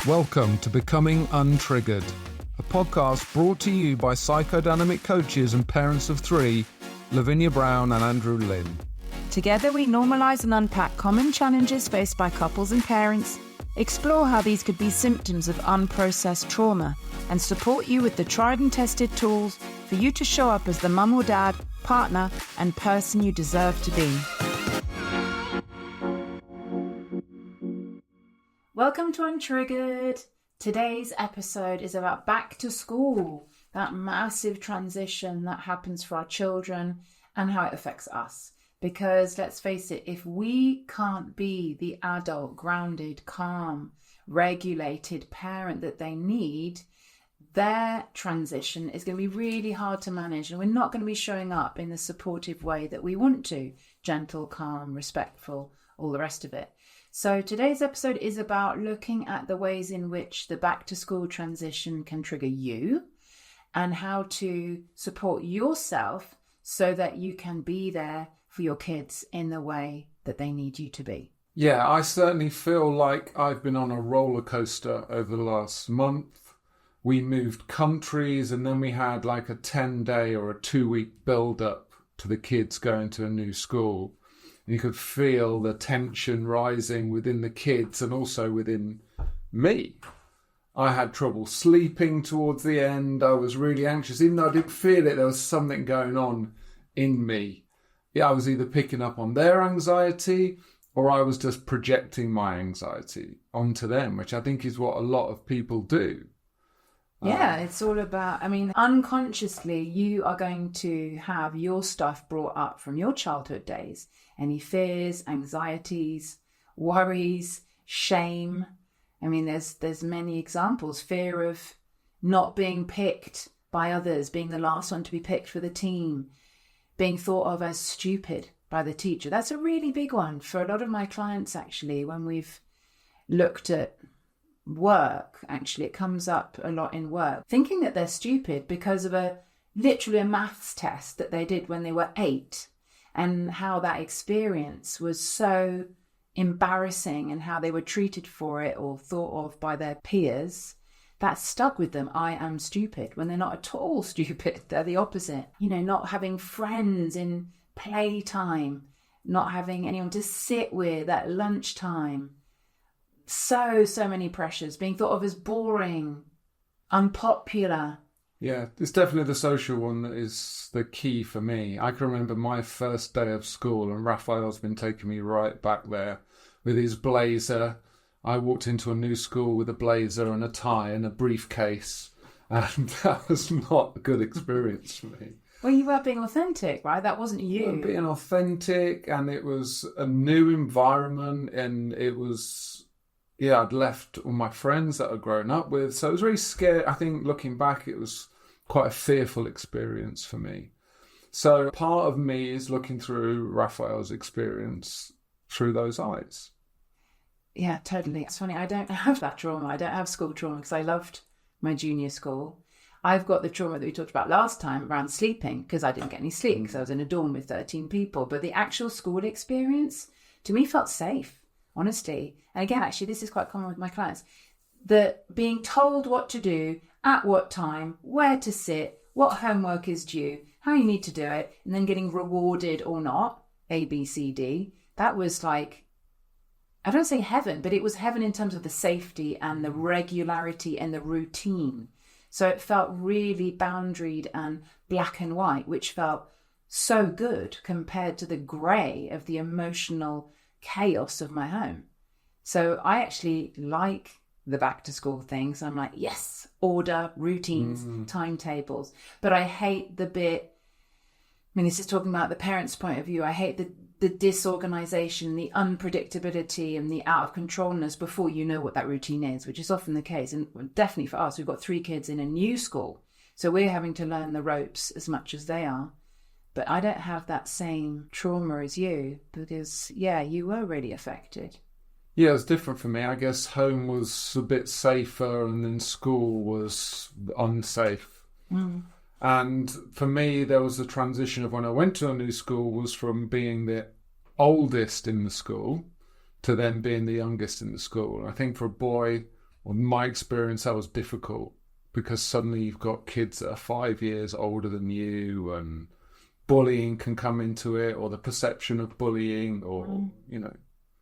Welcome to Becoming Untriggered, a podcast brought to you by psychodynamic coaches and parents of three, Lavinia Brown and Andrew Lynn. Together we normalise and unpack common challenges faced by couples and parents, explore how these could be symptoms of unprocessed trauma, and support you with the tried and tested tools for you to show up as the mum or dad, partner, and person you deserve to be. Welcome to Untriggered. Today's episode is about back to school, that massive transition that happens for our children and how it affects us. Because let's face it, if we can't be the adult, grounded, calm, regulated parent that they need, their transition is going to be really hard to manage, and we're not going to be showing up in the supportive way that we want to. Gentle, calm, respectful, all the rest of it. So today's episode is about looking at the ways in which the back to school transition can trigger you and how to support yourself so that you can be there for your kids in the way that they need you to be. Yeah, I certainly feel like I've been on a roller coaster over the last month. We moved countries and then we had like a 10-day or a 2-week build-up to the kids going to a new school. You could feel the tension rising within the kids and also within me. I had trouble sleeping towards the end. I was really anxious. Even though I didn't feel it, there was something going on in me. Yeah, I was either picking up on their anxiety or I was just projecting my anxiety onto them, which I think is what a lot of people do. Yeah, it's all about, unconsciously you are going to have your stuff brought up from your childhood days. Any fears, anxieties, worries, shame. There's many examples. Fear of not being picked by others, being the last one to be picked for the team, being thought of as stupid by the teacher. That's a really big one for a lot of my clients, actually, when we've looked at work. Actually, it comes up a lot in work. Thinking that they're stupid because of literally a maths test that they did when they were 8. And how that experience was so embarrassing and how they were treated for it or thought of by their peers, that stuck with them. I am stupid, when they're not at all stupid. They're the opposite. Not having friends in playtime, not having anyone to sit with at lunchtime. So many pressures, being thought of as boring, unpopular. Yeah, it's definitely the social one that is the key for me. I can remember my first day of school and Raphael's been taking me right back there with his blazer. I walked into a new school with a blazer and a tie and a briefcase, and that was not a good experience for me. Well, you were being authentic, right? That wasn't you. Being authentic, and it was a new environment, and it was... Yeah, I'd left all my friends that I'd grown up with. So it was really scary. I think looking back, it was quite a fearful experience for me. So part of me is looking through Raphael's experience through those eyes. Yeah, totally. It's funny. I don't have that trauma. I don't have school trauma because I loved my junior school. I've got the trauma that we talked about last time around sleeping because I didn't get any sleep because I was in a dorm with 13 people. But the actual school experience to me felt safe. Honestly. And again, actually, this is quite common with my clients. That being told what to do, at what time, where to sit, what homework is due, how you need to do it, and then getting rewarded or not, A, B, C, D. That was like, I don't say heaven, but it was heaven in terms of the safety and the regularity and the routine. So it felt really boundaried and black and white, which felt so good compared to the grey of the emotional chaos of my home. So I actually like the back to school things. I'm like, yes, order, routines, timetables. But I hate the bit, this is talking about the parent's point of view. I hate the disorganization, the unpredictability and the out of controlness before you know what that routine is, which is often the case. And definitely for us, we've got 3 kids in a new school. So we're having to learn the ropes as much as they are. But I don't have that same trauma as you because, yeah, you were really affected. Yeah, it was different for me. I guess home was a bit safer and then school was unsafe. And for me, there was a transition of when I went to a new school was from being the oldest in the school to then being the youngest in the school. I think for a boy or in my experience, that was difficult because suddenly you've got kids that are 5 years older than you, and bullying can come into it, or the perception of bullying, or, you know.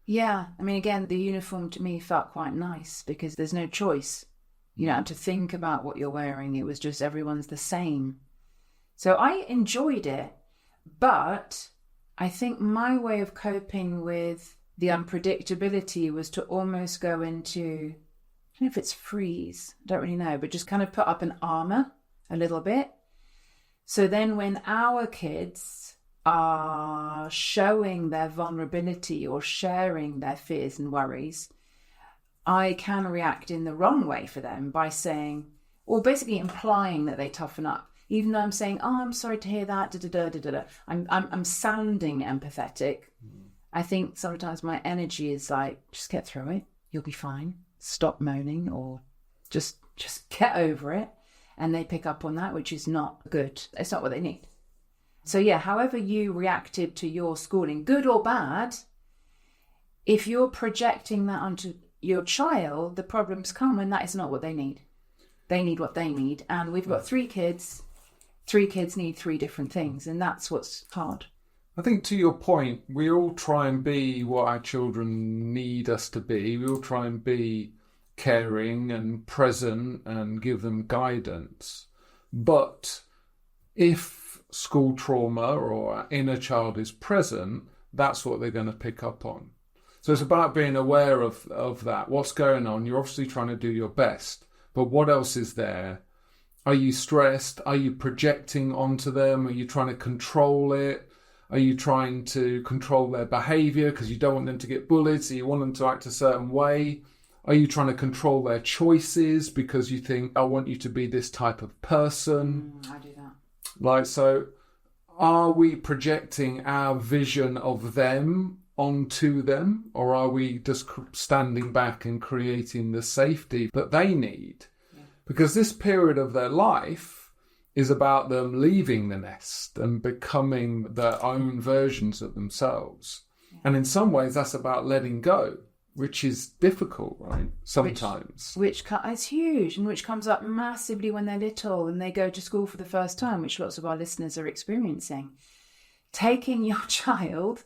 Yeah. I mean, again, the uniform to me felt quite nice because there's no choice. You don't have to think about what you're wearing. It was just everyone's the same. So I enjoyed it, but I think my way of coping with the unpredictability was to almost go into, I don't know if it's freeze, I don't really know, but just kind of put up an armor a little bit. So then when our kids are showing their vulnerability or sharing their fears and worries, I can react in the wrong way for them by saying, or basically implying that they toughen up. Even though I'm saying, oh, I'm sorry to hear that, I'm sounding empathetic. I think sometimes my energy is like, just get through it. You'll be fine. Stop moaning, or just get over it. And they pick up on that, which is not good. It's not what they need. So yeah, however you reacted to your schooling, good or bad, if you're projecting that onto your child, the problems come when that is not what they need. They need what they need. And we've got 3 kids. 3 kids need 3 different things, and that's what's hard. I think to your point, we all try and be what our children need us to be. We all try and be caring and present and give them guidance. But if school trauma or our inner child is present, that's what they're going to pick up on. So it's about being aware of that. What's going on? You're obviously trying to do your best, but what else is there? Are you stressed? Are you projecting onto them? Are you trying to control it? Are you trying to control their behaviour because you don't want them to get bullied, so you want them to act a certain way? Are you trying to control their choices because you think, I want you to be this type of person? I do that. Like, so are we projecting our vision of them onto them, or are we just standing back and creating the safety that they need? Because this period of their life is about them leaving the nest and becoming their own versions of themselves. Yeah. And in some ways, that's about letting go, which is difficult, right? Sometimes. Which is huge, and which comes up massively when they're little and they go to school for the first time, which lots of our listeners are experiencing. Taking your child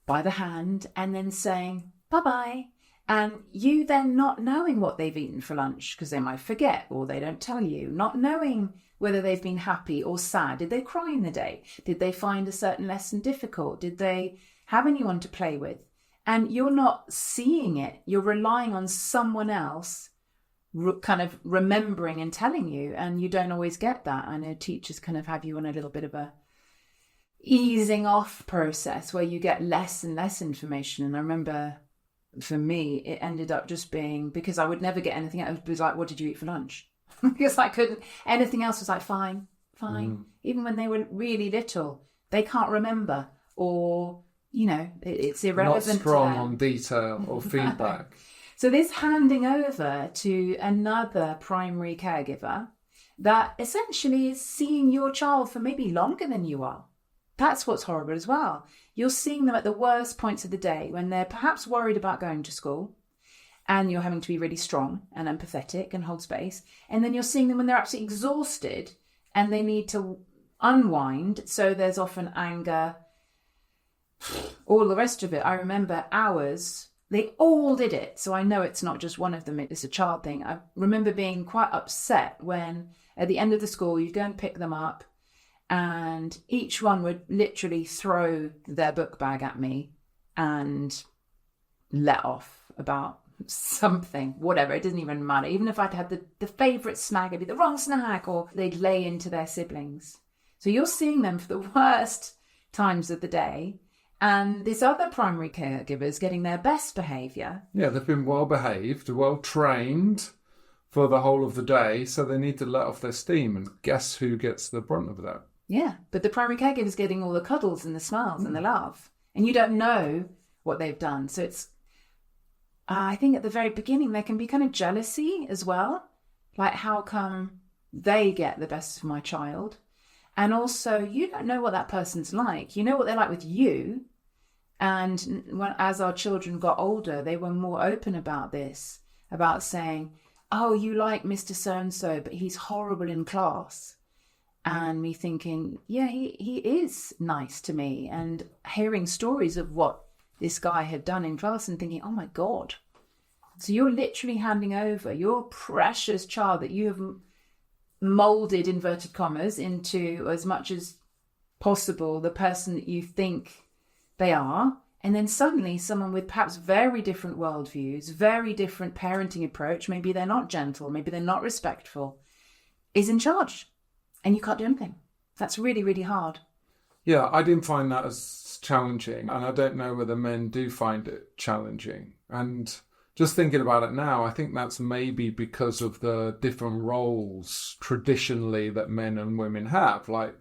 by the hand and then saying, bye-bye. And you then not knowing what they've eaten for lunch because they might forget or they don't tell you, not knowing whether they've been happy or sad. Did they cry in the day? Did they find a certain lesson difficult? Did they have anyone to play with? And you're not seeing it. You're relying on someone else kind of remembering and telling you, and you don't always get that. I know teachers kind of have you on a little bit of a easing off process where you get less and less information. And I remember for me, it ended up just being, because I would never get anything else. It was like, what did you eat for lunch? Because I couldn't, anything else was like, fine. Even when they were really little, they can't remember, or, you know, it's irrelevant. Not strong on detail or feedback. So this handing over to another primary caregiver that essentially is seeing your child for maybe longer than you are. That's what's horrible as well. You're seeing them at the worst points of the day when they're perhaps worried about going to school, and you're having to be really strong and empathetic and hold space. And then you're seeing them when they're absolutely exhausted and they need to unwind. So there's often anger, all the rest of it. I remember ours, they all did it. So I know it's not just one of them, it's a child thing. I remember being quite upset when at the end of the school, you'd go and pick them up, and each one would literally throw their book bag at me and let off about something, whatever. It doesn't even matter. Even if I'd had the favourite snack, it'd be the wrong snack, or they'd lay into their siblings. So you're seeing them for the worst times of the day. And this other primary caregiver is getting their best behaviour. Yeah, they've been well behaved, well trained for the whole of the day, so they need to let off their steam. And guess who gets the brunt of that? Yeah, but the primary caregiver is getting all the cuddles and the smiles and the love. And you don't know what they've done. So it's, I think at the very beginning, there can be kind of jealousy as well. Like, how come they get the best of my child? And also, you don't know what that person's like. You know what they're like with you. And as our children got older, they were more open about this, about saying, oh, you like Mr. So-and-so, but he's horrible in class. And me thinking, yeah, he is nice to me. And hearing stories of what this guy had done in class and thinking, oh my God. So you're literally handing over your precious child that you have molded, inverted commas, into as much as possible the person that you think they are. And then suddenly someone with perhaps very different worldviews, very different parenting approach, maybe they're not gentle, maybe they're not respectful, is in charge. And you can't do anything. That's really, really hard. Yeah, I didn't find that as challenging. And I don't know whether men do find it challenging. And just thinking about it now, I think that's maybe because of the different roles traditionally that men and women have. Like,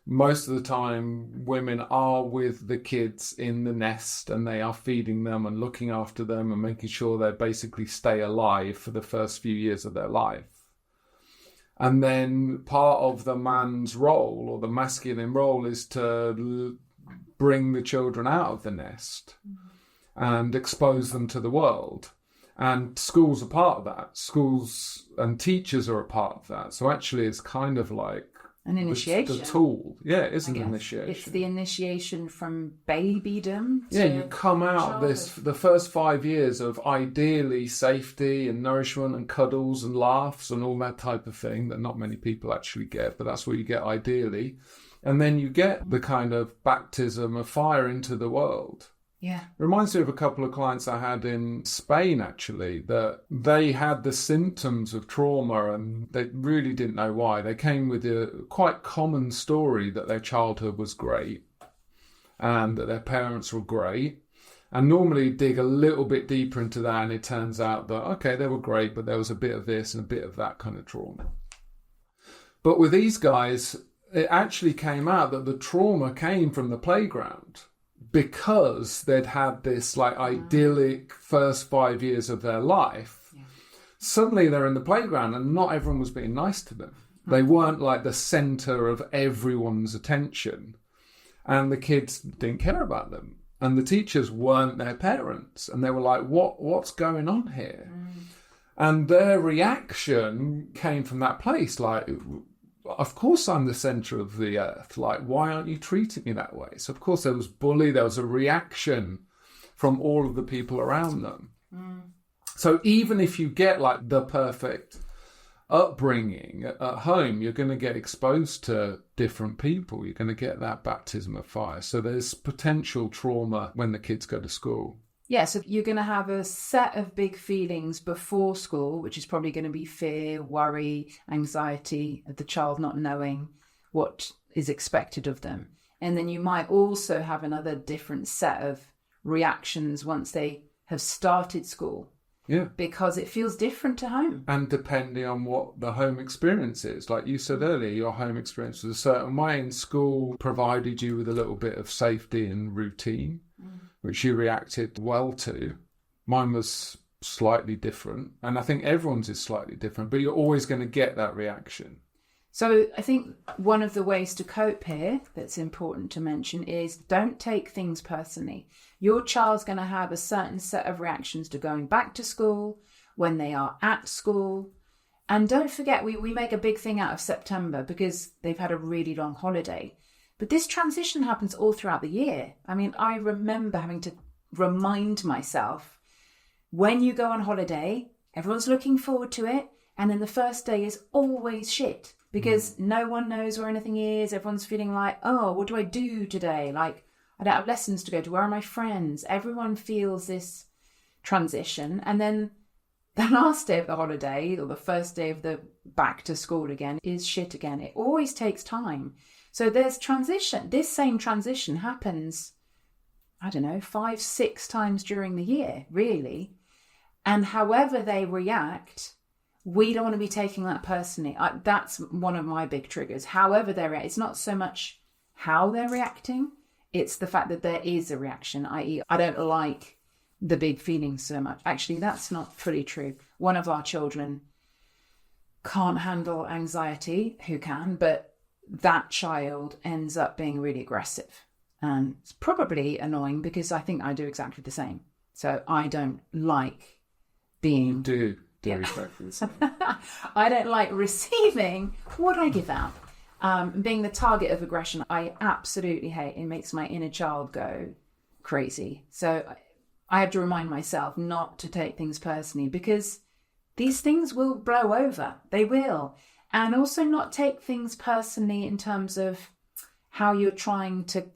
most of the time, women are with the kids in the nest and they are feeding them and looking after them and making sure they basically stay alive for the first few years of their life. And then part of the man's role, or the masculine role, is to bring the children out of the nest and expose them to the world. And schools are part of that. Schools and teachers are a part of that. So actually it's kind of like an initiation. The tool. Yeah, it is an initiation. It's the initiation from babydom to you come out the first 5 years of ideally safety and nourishment and cuddles and laughs and all that type of thing that not many people actually get, but that's what you get ideally. And then you get the kind of baptism of fire into the world. Yeah. Reminds me of a couple of clients I had in Spain, actually, that they had the symptoms of trauma and they really didn't know why. They came with a quite common story that their childhood was great and that their parents were great. And normally dig a little bit deeper into that and it turns out that, okay, they were great, but there was a bit of this and a bit of that kind of trauma. But with these guys, it actually came out that the trauma came from the playground, because they'd had this like idyllic first 5 years of their life. Yeah. Suddenly they're in the playground and not everyone was being nice to them. They weren't like the center of everyone's attention. And the kids didn't care about them. And the teachers weren't their parents. And they were like, what's going on here? And their reaction came from that place, like, of course I'm the centre of the earth. Like, why aren't you treating me that way? So, of course, there was bully. There was a reaction from all of the people around them. So even if you get, like, the perfect upbringing at home, you're going to get exposed to different people. You're going to get that baptism of fire. So there's potential trauma when the kids go to school. Yeah, so you're going to have a set of big feelings before school, which is probably going to be fear, worry, anxiety of the child not knowing what is expected of them. And then you might also have another different set of reactions once they have started school. Yeah. Because it feels different to home. And depending on what the home experience is. Like you said earlier, your home experience was a certain way and school provided you with a little bit of safety and routine, which you reacted well to. Mine was slightly different. And I think everyone's is slightly different, but you're always going to get that reaction. So I think one of the ways to cope here that's important to mention is don't take things personally. Your child's going to have a certain set of reactions to going back to school, when they are at school. And don't forget, we make a big thing out of September because they've had a really long holiday. But this transition happens all throughout the year. I mean, I remember having to remind myself, when you go on holiday, everyone's looking forward to it. And then the first day is always shit because no one knows where anything is. Everyone's feeling like, oh, what do I do today? Like, I don't have lessons to go to. Where are my friends? Everyone feels this transition. And then the last day of the holiday or the first day of the back to school again is shit again. It always takes time. So there's transition. This same transition happens, 5, 6 times during the year, really. And however they react, we don't want to be taking that personally. That's one of my big triggers. However they react, it's not so much how they're reacting, it's the fact that there is a reaction, i.e. I don't like the big feelings so much. Actually, that's not fully true. One of our children can't handle anxiety, who can, but that child ends up being really aggressive. And it's probably annoying because I think I do exactly the same. So I don't like being... You do. do exactly the same. I don't like receiving what I give out. Being the target of aggression, I absolutely hate. It makes my inner child go crazy. So I have to remind myself not to take things personally, because these things will blow over. They will. And also not take things personally in terms of how you're trying to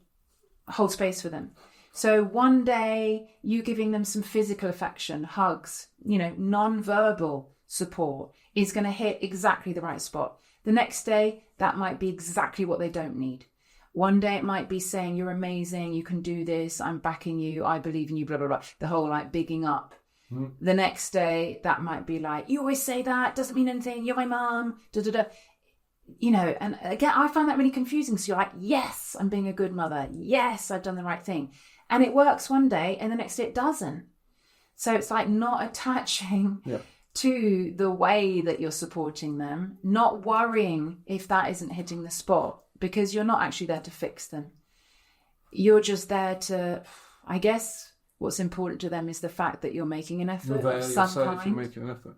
hold space for them. So one day you giving them some physical affection, hugs, non-verbal support is going to hit exactly the right spot. The next day, that might be exactly what they don't need. One day it might be saying, you're amazing, you can do this, I'm backing you, I believe in you, blah, blah, blah. The whole bigging up. The next day, that might be like, you always say that, doesn't mean anything, you're my mom, da, da, da. And again, I find that really confusing. So you're like, yes, I'm being a good mother. Yes, I've done the right thing. And it works one day and the next day it doesn't. So it's like not attaching to the way that you're supporting them, not worrying if that isn't hitting the spot, because you're not actually there to fix them. You're just there to, I guess, what's important to them is the fact that you're making an effort of some kind. You're making an effort.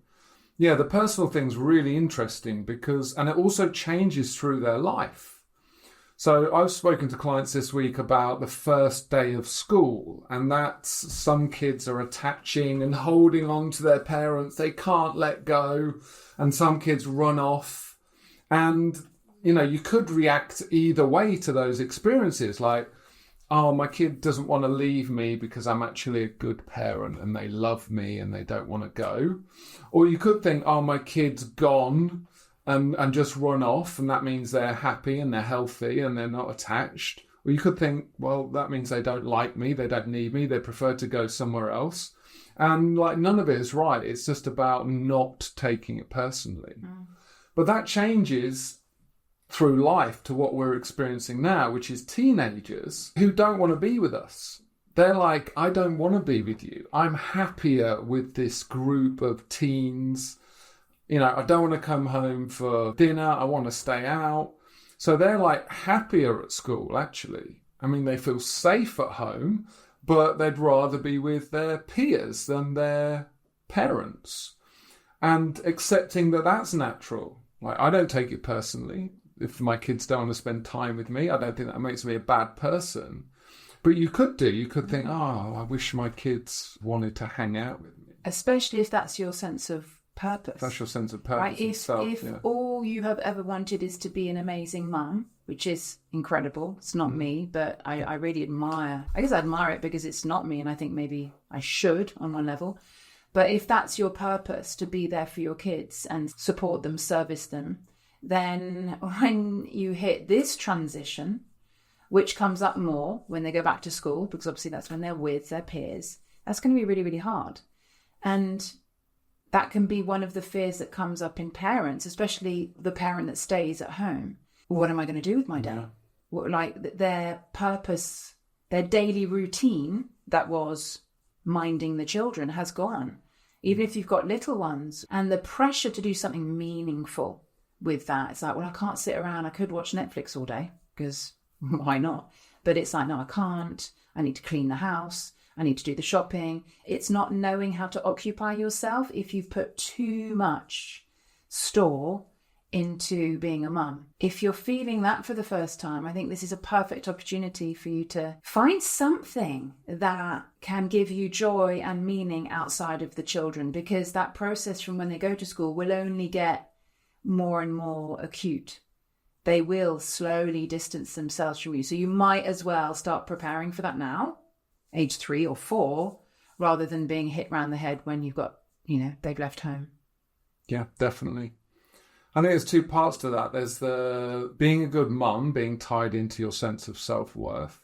Yeah, the personal thing's really interesting and it also changes through their life. So I've spoken to clients this week about the first day of school, and that's some kids are attaching and holding on to their parents. They can't let go, and some kids run off. And, you could react either way to those experiences, like, oh, my kid doesn't want to leave me because I'm actually a good parent and they love me and they don't want to go. Or you could think, oh, my kid's gone and just run off, and that means they're happy and they're healthy and they're not attached. Or you could think, well, that means they don't like me, they don't need me, they prefer to go somewhere else. And none of it is right. It's just about not taking it personally. But that changes through life to what we're experiencing now, which is teenagers who don't want to be with us. They're like, I don't want to be with you. I'm happier with this group of teens. I don't want to come home for dinner. I want to stay out. So they're happier at school, actually. I mean, they feel safe at home, but they'd rather be with their peers than their parents. And accepting that that's natural. I don't take it personally. If my kids don't want to spend time with me, I don't think that makes me a bad person. But you could think, oh, I wish my kids wanted to hang out with me. Especially if that's your sense of purpose. That's your sense of purpose. Right? If all you have ever wanted is to be an amazing mum, which is incredible. It's not me, but I really admire it because it's not me, and I think maybe I should on one level. But if that's your purpose, to be there for your kids and support them, service them, then when you hit this transition, which comes up more when they go back to school, because obviously that's when they're with their peers, that's going to be really, really hard. And that can be one of the fears that comes up in parents, especially the parent that stays at home. What am I going to do with my day? Yeah. What, their purpose, their daily routine that was minding the children has gone. Even if you've got little ones, and the pressure to do something meaningful with that. It's I can't sit around. I could watch Netflix all day because why not? But it's no, I can't. I need to clean the house. I need to do the shopping. It's not knowing how to occupy yourself if you've put too much store into being a mum. If you're feeling that for the first time, I think this is a perfect opportunity for you to find something that can give you joy and meaning outside of the children, because that process from when they go to school will only get more and more acute. They will slowly distance themselves from you. So you might as well start preparing for that now, age 3 or 4, rather than being hit round the head when you've got, they've left home. Yeah, definitely. I think there's 2 parts to that. There's the being a good mum, being tied into your sense of self-worth.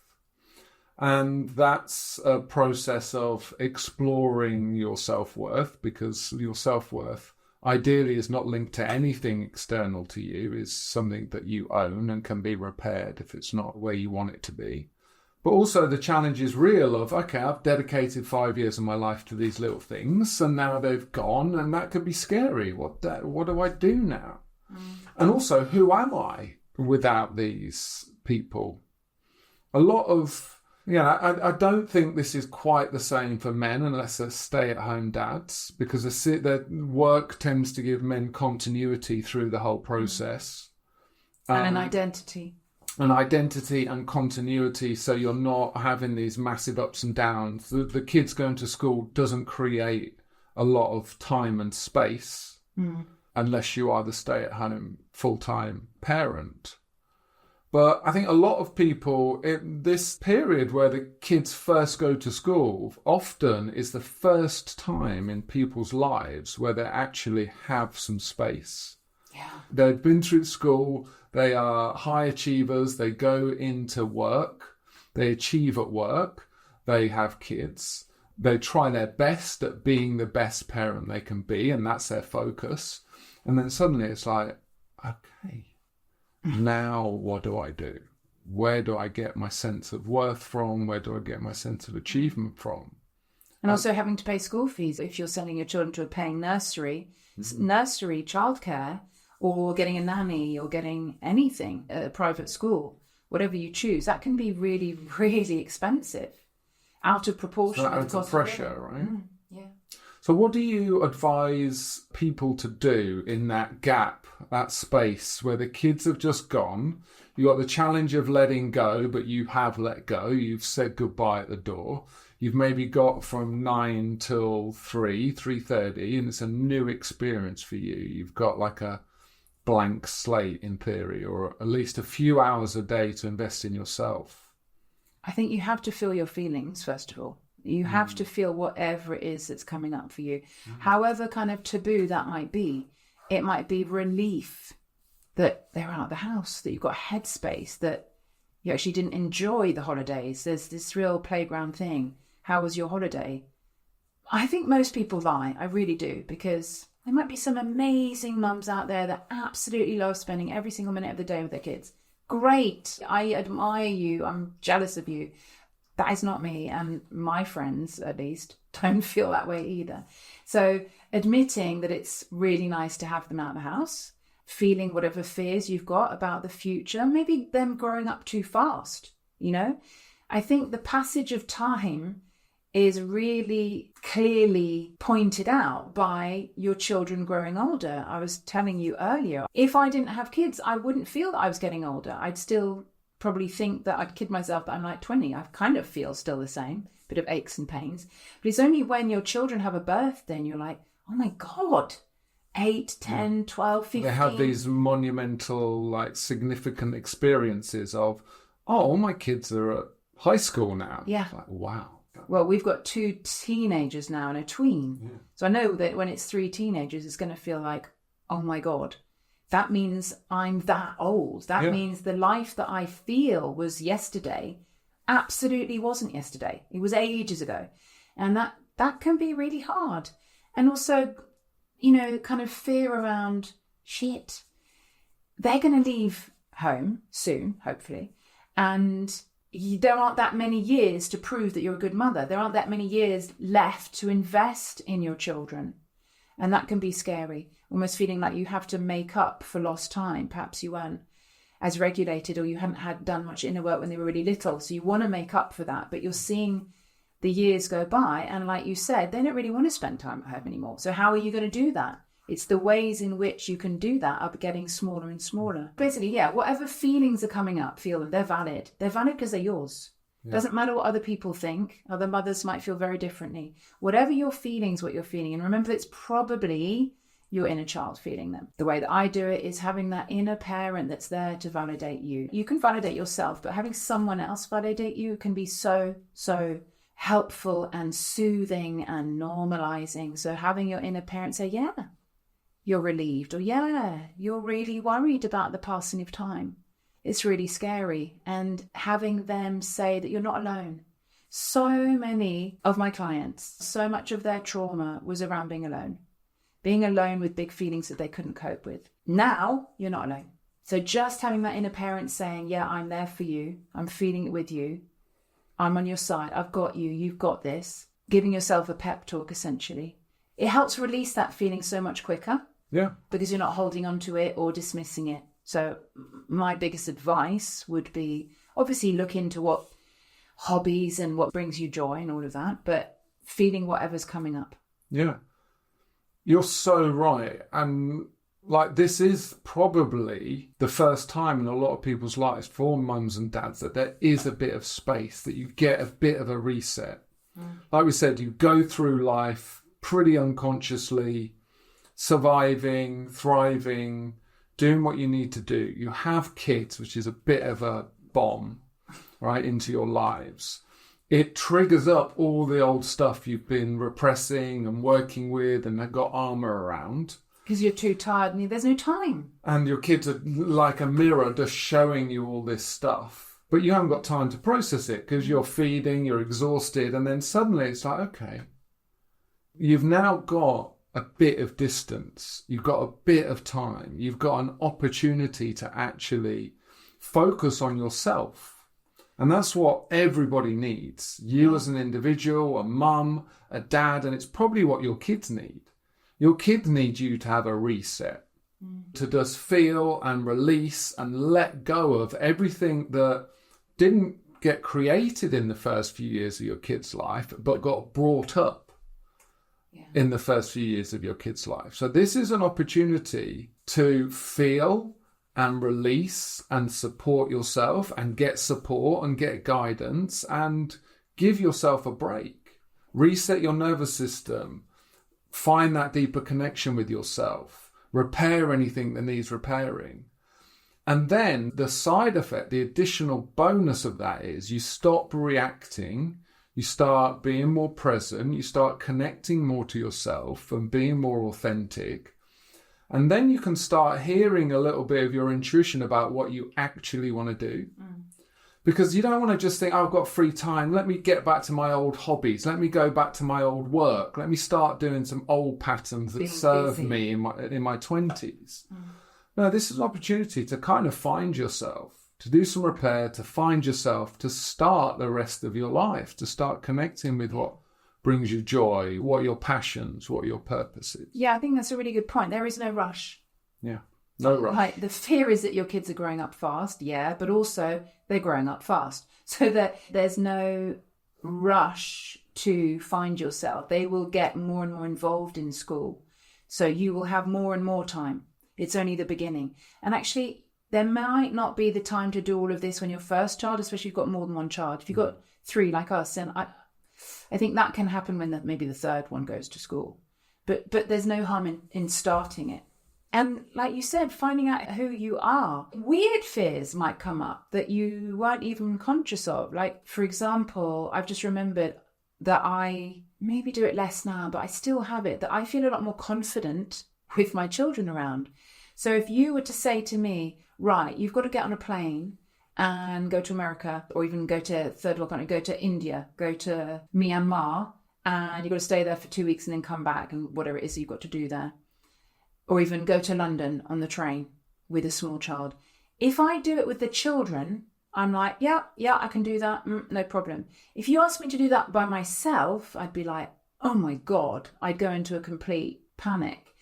And that's a process of exploring your self-worth, because your self-worth ideally is not linked to anything external to you, is something that you own and can be repaired if it's not where you want it to be. But also the challenge is real of, okay, I've dedicated 5 years of my life to these little things and now they've gone, and that could be scary. What do I do now? And also, who am I without these people? A lot of Yeah, I don't think this is quite the same for men unless they're stay-at-home dads, because their work tends to give men continuity through the whole process. And an identity. An identity and continuity, so you're not having these massive ups and downs. The kids going to school doesn't create a lot of time and space unless you are the stay-at-home full-time parent. But I think a lot of people, this period where the kids first go to school often is the first time in people's lives where they actually have some space. Yeah. They've been through school, they are high achievers, they go into work, they achieve at work, they have kids, they try their best at being the best parent they can be, and that's their focus. And then suddenly it's like, okay, now what do I do? Where do I get my sense of worth from? Where do I get my sense of achievement from? And also having to pay school fees if you're sending your children to a paying nursery, nursery, childcare, or getting a nanny or getting anything at a private school, whatever you choose, that can be really, really expensive, out of proportion. So that adds pressure, right? Yeah. So what do you advise people to do in that gap, that space where the kids have just gone? You got the challenge of letting go, but you have let go. You've said goodbye at the door. You've maybe got from 9 till 3:30, and it's a new experience for you. You've got like a blank slate in theory, or at least a few hours a day to invest in yourself. I think you have to feel your feelings, first of all. You have to feel whatever it is that's coming up for you. However kind of taboo that might be. It might be relief that they're out of the house, that you've got headspace, that you actually didn't enjoy the holidays. There's this real playground thing. How was your holiday? I think most people lie. I really do, because there might be some amazing mums out there that absolutely love spending every single minute of the day with their kids. Great. I admire you. I'm jealous of you. That is not me, and my friends, at least, don't feel that way either. So admitting that it's really nice to have them out of the house, feeling whatever fears you've got about the future, maybe them growing up too fast, you know? I think the passage of time is really clearly pointed out by your children growing older. I was telling you earlier, if I didn't have kids, I wouldn't feel that I was getting older. I'd still probably think that I'd kid myself that I'm like 20. I kind of feel still the same, bit of aches and pains. But it's only when your children have a birthday and you're like, oh my God, 8, 10, 12, 15. They have these monumental, like, significant experiences of, oh, all my kids are at high school now. Yeah. Like, wow. Well, we've got 2 teenagers now and a tween. Yeah. So I know that when it's 3 teenagers, it's going to feel like, oh my God. That means I'm that old. That means the life that I feel was yesterday absolutely wasn't yesterday. It was ages ago. And that can be really hard. And also, you know, kind of fear around, shit, they're going to leave home soon, hopefully. And there aren't that many years to prove that you're a good mother. There aren't that many years left to invest in your children. And that can be scary, almost feeling like you have to make up for lost time. Perhaps you weren't as regulated, or you hadn't done much inner work when they were really little. So you want to make up for that, but you're seeing the years go by. And like you said, they don't really want to spend time at home anymore. So how are you going to do that? It's the ways in which you can do that are getting smaller and smaller. Basically, whatever feelings are coming up, feel them. They're valid. They're valid because they're yours. Yeah. Doesn't matter what other people think. Other mothers might feel very differently. Whatever your feelings, what you're feeling. And remember, it's probably your inner child feeling them. The way that I do it is having that inner parent that's there to validate you. You can validate yourself, but having someone else validate you can be so, so helpful and soothing and normalizing. So having your inner parent say, yeah, you're relieved, or yeah, you're really worried about the passing of time. It's really scary. And having them say that you're not alone. So many of my clients, so much of their trauma was around being alone with big feelings that they couldn't cope with. Now you're not alone. So just having that inner parent saying, yeah, I'm there for you. I'm feeling it with you. I'm on your side. I've got you. You've got this. Giving yourself a pep talk, essentially. It helps release that feeling so much quicker. Yeah. Because you're not holding on to it or dismissing it. So my biggest advice would be, obviously, look into what hobbies and what brings you joy and all of that, but feeling whatever's coming up. Yeah. You're so right. And like, this is probably the first time in a lot of people's lives for mums and dads that there is a bit of space, that you get a bit of a reset. Like we said, you go through life pretty unconsciously, surviving, thriving, doing what you need to do. You have kids, which is a bit of a bomb, right, into your lives. It triggers up all the old stuff you've been repressing and working with and have got armour around. Because you're too tired and there's no time. And your kids are like a mirror just showing you all this stuff. But you haven't got time to process it because you're feeding, you're exhausted. And then suddenly it's like, okay, you've now got a bit of distance. You've got a bit of time. You've got an opportunity to actually focus on yourself. And that's what everybody needs. You as an individual, a mum, a dad, and it's probably what your kids need. Your kids need you to have a reset, to just feel and release and let go of everything that didn't get created in the first few years of your kid's life, but got brought up in the first few years of your kid's life. So this is an opportunity to feel and release and support yourself and get support and get guidance and give yourself a break. Reset your nervous system. Find that deeper connection with yourself. Repair anything that needs repairing. And then the side effect, the additional bonus of that is you stop reacting, you start being more present, you start connecting more to yourself and being more authentic. And then you can start hearing a little bit of your intuition about what you actually want to do. Because you don't want to just think, oh, I've got free time, let me get back to my old hobbies, let me go back to my old work, let me start doing some old patterns that serve me in my 20s. No, this is an opportunity to kind of find yourself, to do some repair, to find yourself, to start the rest of your life, to start connecting with what brings you joy, what your passions, what your purpose is. Yeah, I think that's a really good point. There is no rush. Yeah, no rush. Like, the fear is that your kids are growing up fast, yeah, but also they're growing up fast. So that there's no rush to find yourself. They will get more and more involved in school. So you will have more and more time. It's only the beginning. And actually, there might not be the time to do all of this when you're first child, especially if you've got more than one child. If you've got three like us, and I think that can happen when maybe the third one goes to school. But there's no harm in starting it. And like you said, finding out who you are. Weird fears might come up that you weren't even conscious of. Like, for example, I've just remembered that I maybe do it less now, but I still have it, that I feel a lot more confident with my children around. So if you were to say to me, right, you've got to get on a plane and go to America, or even go to third world country, go to India, go to Myanmar, and you've got to stay there for 2 weeks and then come back, and whatever it is that you've got to do there. Or even go to London on the train with a small child. If I do it with the children, I'm like, yeah, I can do that, no problem. If you ask me to do that by myself, I'd be like, oh my God, I'd go into a complete panic.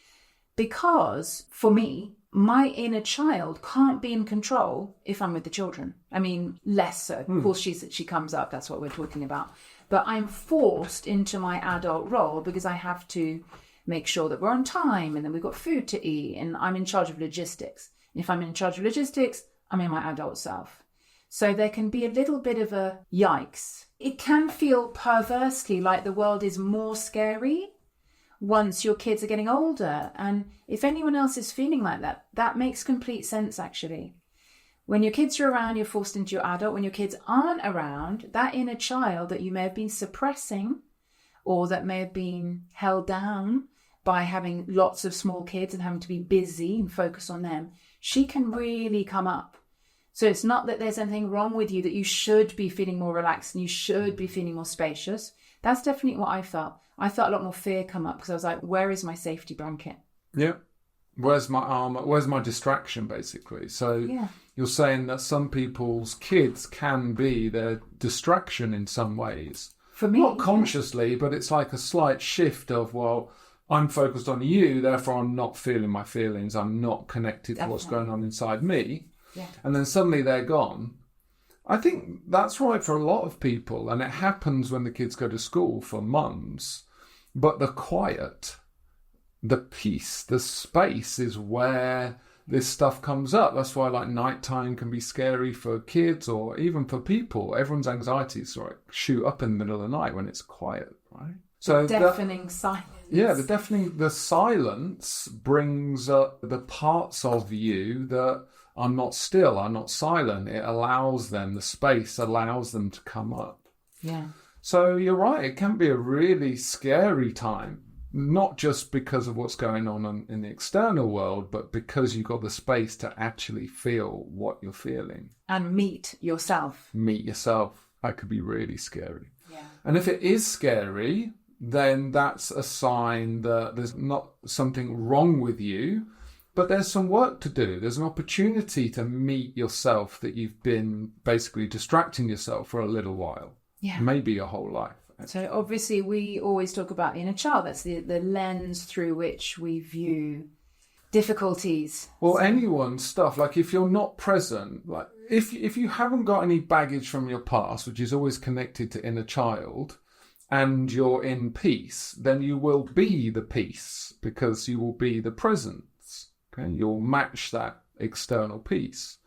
Because for me, my inner child can't be in control if I'm with the children. I mean, less so. Of course, she comes up. That's what we're talking about. But I'm forced into my adult role because I have to make sure that we're on time and then we've got food to eat, and I'm in charge of logistics. If I'm in charge of logistics, I'm in my adult self. So there can be a little bit of a yikes. It can feel perversely like the world is more scary once your kids are getting older. And if anyone else is feeling like that, that makes complete sense, actually. When your kids are around, you're forced into your adult. When your kids aren't around, that inner child that you may have been suppressing, or that may have been held down by having lots of small kids and having to be busy and focus on them, she can really come up. So it's not that there's anything wrong with you, that you should be feeling more relaxed and you should be feeling more spacious. That's definitely what I felt. I felt a lot more fear come up because I was like, where is my safety blanket? Yeah. Where's my armor? Where's my distraction, basically? So you're saying that some people's kids can be their distraction in some ways. For me, not consciously, but it's like a slight shift of, well, I'm focused on you, therefore I'm not feeling my feelings. I'm not connected to what's going on inside me. Yeah. And then suddenly they're gone. I think that's right for a lot of people, and it happens when the kids go to school for mums. But the quiet, the peace, the space is where this stuff comes up. That's why like nighttime can be scary for kids or even for people. Everyone's anxieties shoot up in the middle of the night when it's quiet, right? So deafening silence. Yeah, the silence brings up the parts of you that are not still, are not silent. It allows them, the space allows them to come up. Yeah. So you're right, it can be a really scary time, not just because of what's going on in the external world, but because you've got the space to actually feel what you're feeling. And meet yourself. Meet yourself. That could be really scary. Yeah. And if it is scary, then that's a sign that there's not something wrong with you, but there's some work to do. There's an opportunity to meet yourself that you've been basically distracting yourself for a little while. Yeah. Maybe your whole life. So obviously we always talk about the inner child. That's the lens through which we view difficulties. Well, anyone's stuff, like if you're not present, like if you haven't got any baggage from your past, which is always connected to inner child, and you're in peace, then you will be the peace because you will be the presence. Okay, you'll match that external peace.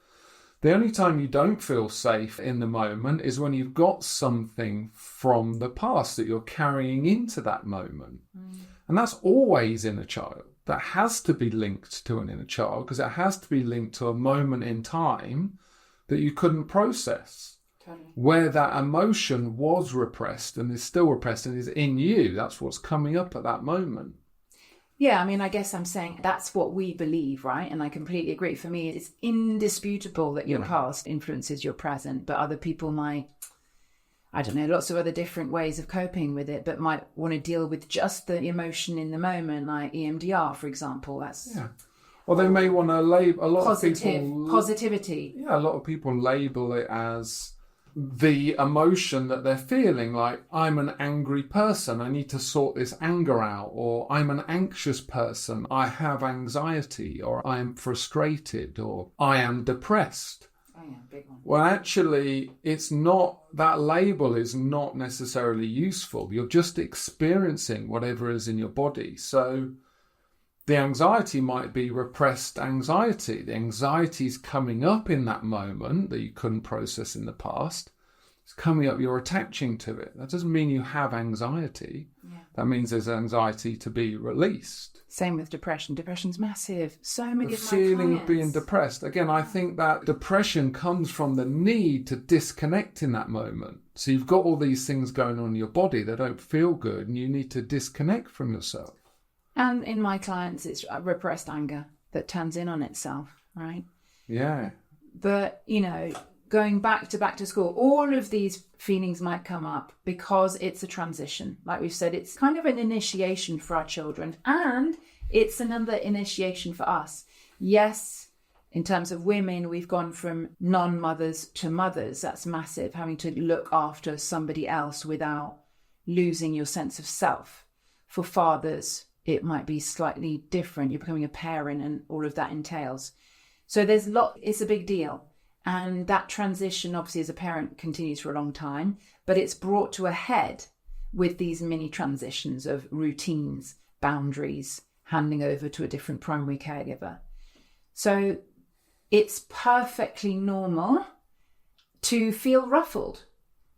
The only time you don't feel safe in the moment is when you've got something from the past that you're carrying into that moment. And that's always inner child. That has to be linked to an inner child because it has to be linked to a moment in time that you couldn't process. Totally. Where that emotion was repressed and is still repressed and is in you. That's what's coming up at that moment. Yeah, I mean, I guess I'm saying that's what we believe, right? And I completely agree. For me, it's indisputable that your past influences your present, but other people might, I don't know, lots of other different ways of coping with it, but might want to deal with just the emotion in the moment, like EMDR, for example. That's... Yeah. Or they may want to label... A lot of people... Positivity. Yeah, a lot of people label it as the emotion that they're feeling, like I'm an angry person, I need to sort this anger out, or I'm an anxious person, I have anxiety, or I am frustrated, or I am depressed. Oh yeah, big one. Well, actually, it's not, that label is not necessarily useful. You're just experiencing whatever is in your body. So the anxiety might be repressed anxiety. The anxiety is coming up in that moment that you couldn't process in the past. It's coming up, you're attaching to it. That doesn't mean you have anxiety. Yeah. That means there's anxiety to be released. Same with depression. Depression's massive. So many the of my feeling clients. of being depressed. Again, I think that depression comes from the need to disconnect in that moment. So you've got all these things going on in your body that don't feel good and you need to disconnect from yourself. And in my clients, it's repressed anger that turns in on itself, right? Yeah. But, you know, going back to school, all of these feelings might come up because it's a transition. Like we've said, it's kind of an initiation for our children and it's another initiation for us. Yes, in terms of women, we've gone from non-mothers to mothers. That's massive, having to look after somebody else without losing your sense of self. For fathers, it might be slightly different. You're becoming a parent and all of that entails. So it's a big deal. And that transition, obviously, as a parent continues for a long time, but it's brought to a head with these mini transitions of routines, boundaries, handing over to a different primary caregiver. So it's perfectly normal to feel ruffled,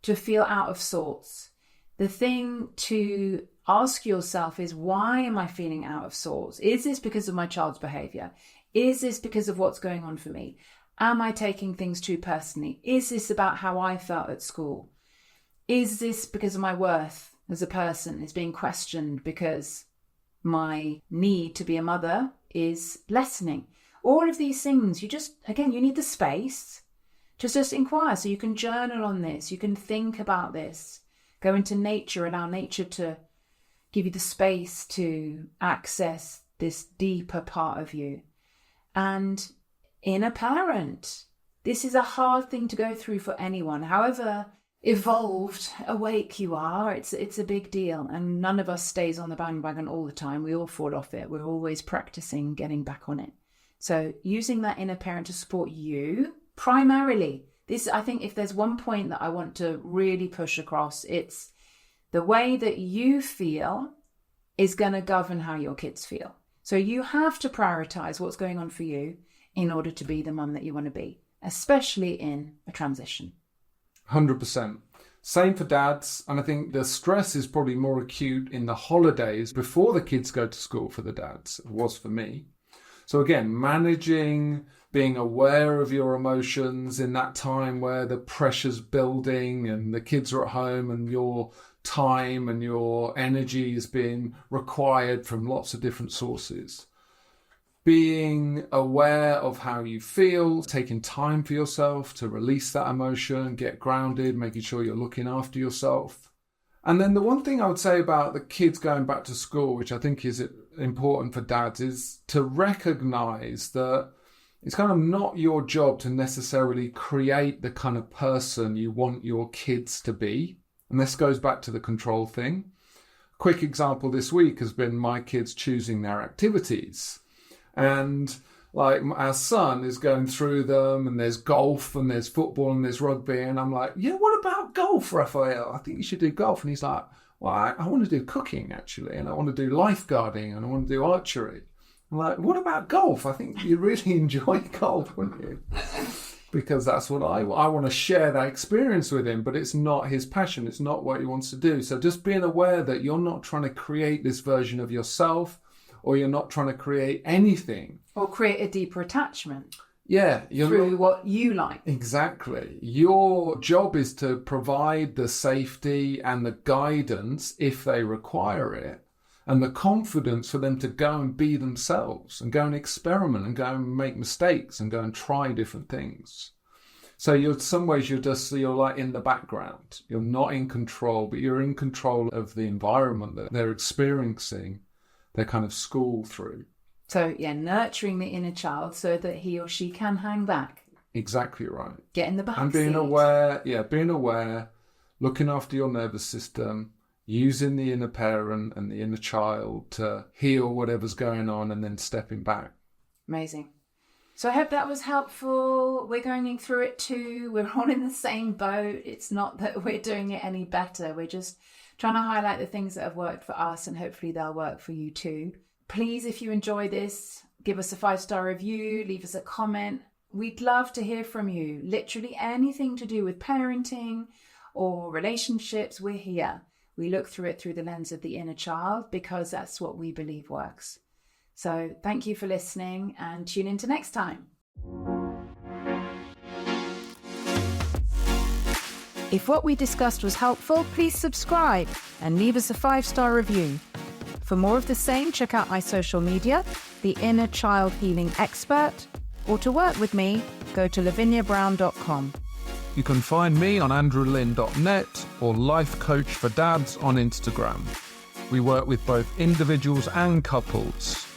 to feel out of sorts. The thing to ask yourself is, why am I feeling out of sorts? Is this because of my child's behavior? Is this because of what's going on for me? Am I taking things too personally? Is this about how I felt at school? Is this because of my worth as a person is being questioned because my need to be a mother is lessening? All of these things, you need the space to just inquire. So you can journal on this. You can think about this. Go into nature, allow nature to give you the space to access this deeper part of you. And inner parent, this is a hard thing to go through for anyone. However evolved, awake you are, it's a big deal. And none of us stays on the bandwagon all the time. We all fall off it. We're always practicing getting back on it. So using that inner parent to support you primarily, I think if there's one point that I want to really push across, it's the way that you feel is going to govern how your kids feel. So you have to prioritize what's going on for you in order to be the mum that you want to be, especially in a transition. 100%. Same for dads. And I think the stress is probably more acute in the holidays before the kids go to school for the dads. It was for me. So again, managing, being aware of your emotions in that time where the pressure's building and the kids are at home and your time and your energy is being required from lots of different sources. Being aware of how you feel, taking time for yourself to release that emotion, get grounded, making sure you're looking after yourself. And then the one thing I would say about the kids going back to school, which I think is important for dads, is to recognize that it's kind of not your job to necessarily create the kind of person you want your kids to be. And this goes back to the control thing. Quick example this week has been my kids choosing their activities. And like our son is going through them, and there's golf and there's football and there's rugby. And I'm like, yeah, what about golf, Raphael? I think you should do golf. And he's like, well, I want to do cooking actually. And I want to do lifeguarding and I want to do archery. I'm like, what about golf? I think you'd really enjoy golf, wouldn't you? Because that's what I want to share that experience with him, but it's not his passion. It's not what he wants to do. So just being aware that you're not trying to create this version of yourself, or you're not trying to create anything. Or create a deeper attachment. Yeah. Through what you like. Exactly. Your job is to provide the safety and the guidance if they require it, and the confidence for them to go and be themselves and go and experiment and go and make mistakes and go and try different things. So in some ways you're like in the background. You're not in control, but you're in control of the environment that they're experiencing their kind of school through. So yeah, nurturing the inner child so that he or she can hang back. Exactly right. Get in the back and being seat. being aware, looking after your nervous system, using the inner parent and the inner child to heal whatever's going on, and then stepping back. Amazing. So I hope that was helpful. We're going through it too. We're all in the same boat. It's not that we're doing it any better. We're just trying to highlight the things that have worked for us, and hopefully they'll work for you too. Please, if you enjoy this, give us a 5-star review, leave us a comment. We'd love to hear from you. Literally anything to do with parenting or relationships, we're here. We look through it through the lens of the inner child because that's what we believe works. So thank you for listening, and tune in to next time. If what we discussed was helpful, please subscribe and leave us a 5-star review. For more of the same, check out my social media, The Inner Child Healing Expert, or to work with me, go to laviniabrown.com. You can find me on andrewlynn.net or Life Coach for Dads on Instagram. We work with both individuals and couples.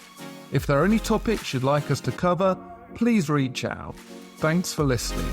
If there are any topics you'd like us to cover, please reach out. Thanks for listening.